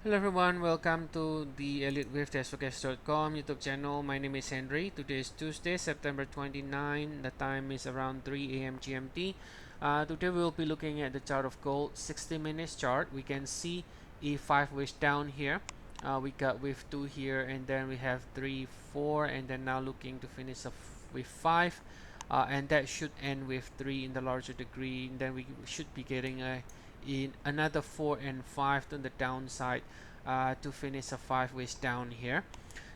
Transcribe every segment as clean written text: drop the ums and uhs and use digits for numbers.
Hello everyone, welcome to the Elliott Wave YouTube channel. My name is Henry. Today is Tuesday, September 29. The time is around 3 a.m. GMT. Today we'll be looking at the chart of gold, 60 minutes chart. We can see a 5 ways down here. We got wave 2 here, and then we have 3, 4, and then now looking to finish with 5. And that should end with 3 in the larger degree. And then we should be getting in another 4 and 5 to the downside to finish a 5 ways down here.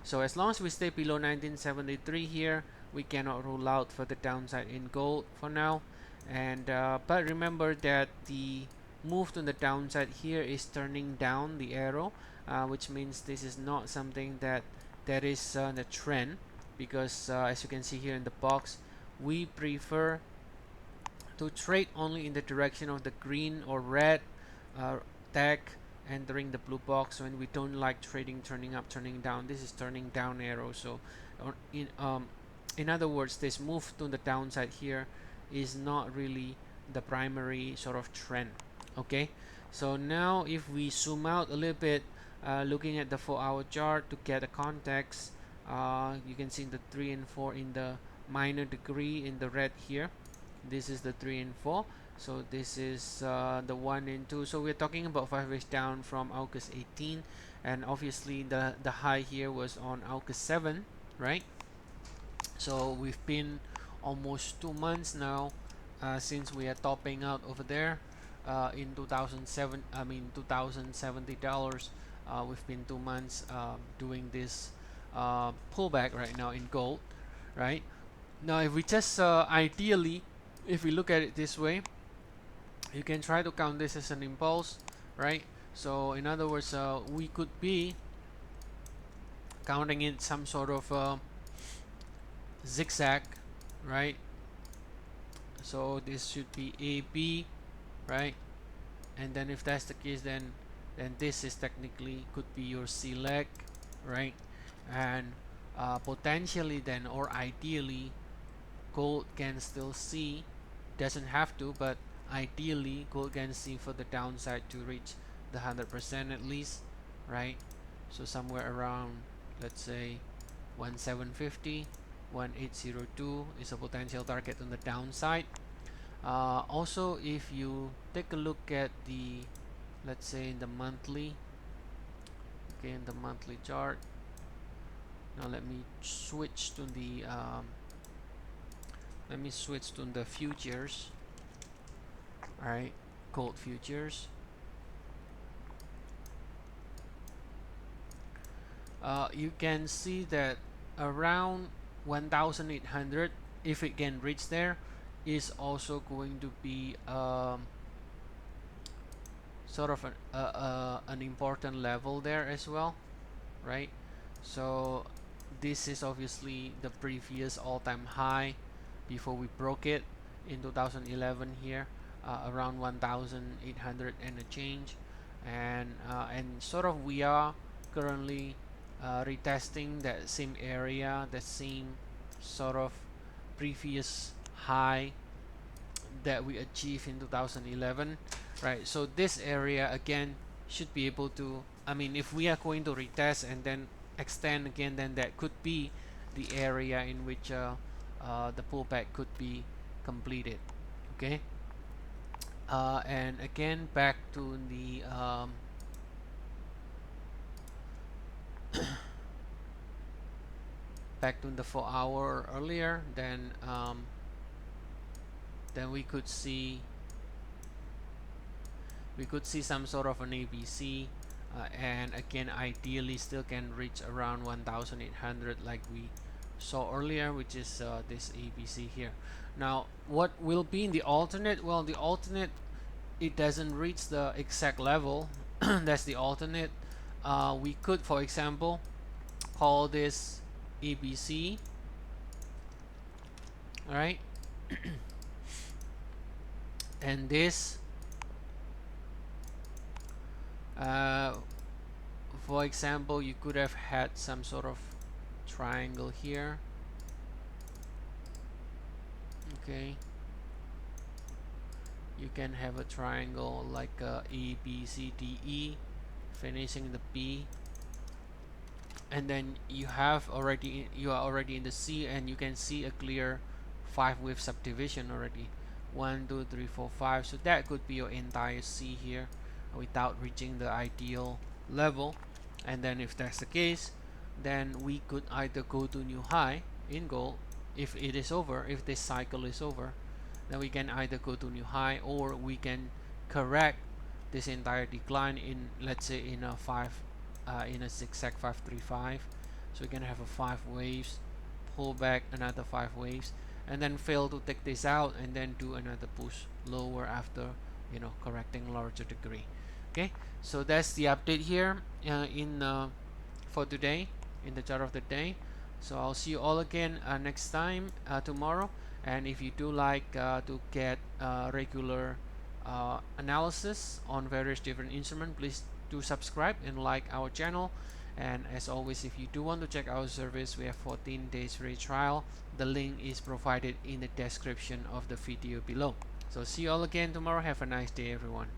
So as long as we stay below 1973 here, we cannot rule out for the downside in gold for now. And but remember that the move to the downside here is turning down the arrow, which means this is not something that is the trend, because as you can see here in the box, we prefer to trade only in the direction of the green or red tag entering the blue box when we don't like trading turning up, turning down. This is turning down arrow. So in other words, this move to the downside here is not really the primary sort of trend. Okay, so now if we zoom out a little bit, looking at the 4-hour chart to get a context, you can see the 3 and 4 in the minor degree in the red here. This is the 3 and 4. So this is the 1 and 2. So we're talking about 5 ways down from August 18, and obviously the high here was on August 7, right? So we've been almost 2 months now since we are topping out over there in 2070 dollars. We've been 2 months doing this pullback right now in gold, right? Now if we just ideally, if we look at it this way, you can try to count this as an impulse, right? So in other words, we could be counting it some sort of zigzag, right? So this should be A, B, right? And then if that's the case, then this is technically could be your C leg, right? And potentially then, or ideally, gold can still see, doesn't have to, but ideally gold can see for the downside to reach the 100% at least, right? So somewhere around, let's say 1750, 1802 is a potential target on the downside. Also, if you take a look at the, let's say in the monthly, okay, in the monthly chart. Now let me switch to the futures. All right, gold futures. You can see that around 1800, if it can reach there, is also going to be sort of an important level there as well, right? So this is obviously the previous all-time high before we broke it in 2011 here, around 1800 and a change, and sort of we are currently retesting that same area, that same sort of previous high that we achieved in 2011, right? So this area again should be able to, I mean, if we are going to retest and then extend again, then that could be the area in which the pullback could be completed. Okay, and again back to the back to the 4-hour earlier, then we could see some sort of an ABC, and again ideally still can reach around 1800 like we saw earlier, which is this ABC here. Now what will be in the alternate? Well, the alternate, it doesn't reach the exact level. That's the alternate. We could, for example, call this ABC. All right. And this, for example, you could have had some sort of triangle here. Okay, you can have a triangle like A, B, C, D, E, finishing the B, and then you are already in the C, and you can see a clear 5-wave subdivision already. 1, 2, 3, 4, 5. So that could be your entire C here without reaching the ideal level. And then if that's the case, then we could either go to new high in gold if it is over, if this cycle is over. Then we can either go to new high, or we can correct this entire decline in, let's say, in a zigzag 535. So we can have a 5 waves, pull back another 5 waves, and then fail to take this out, and then do another push lower after, correcting larger degree. Okay, so that's the update here for today in the chart of the day. So I'll see you all again next time, tomorrow. And if you do like to get regular analysis on various different instruments, please do subscribe and like our channel. And as always, if you do want to check our service, we have 14 days free trial. The link is provided in the description of the video below. So see you all again tomorrow. Have a nice day, everyone.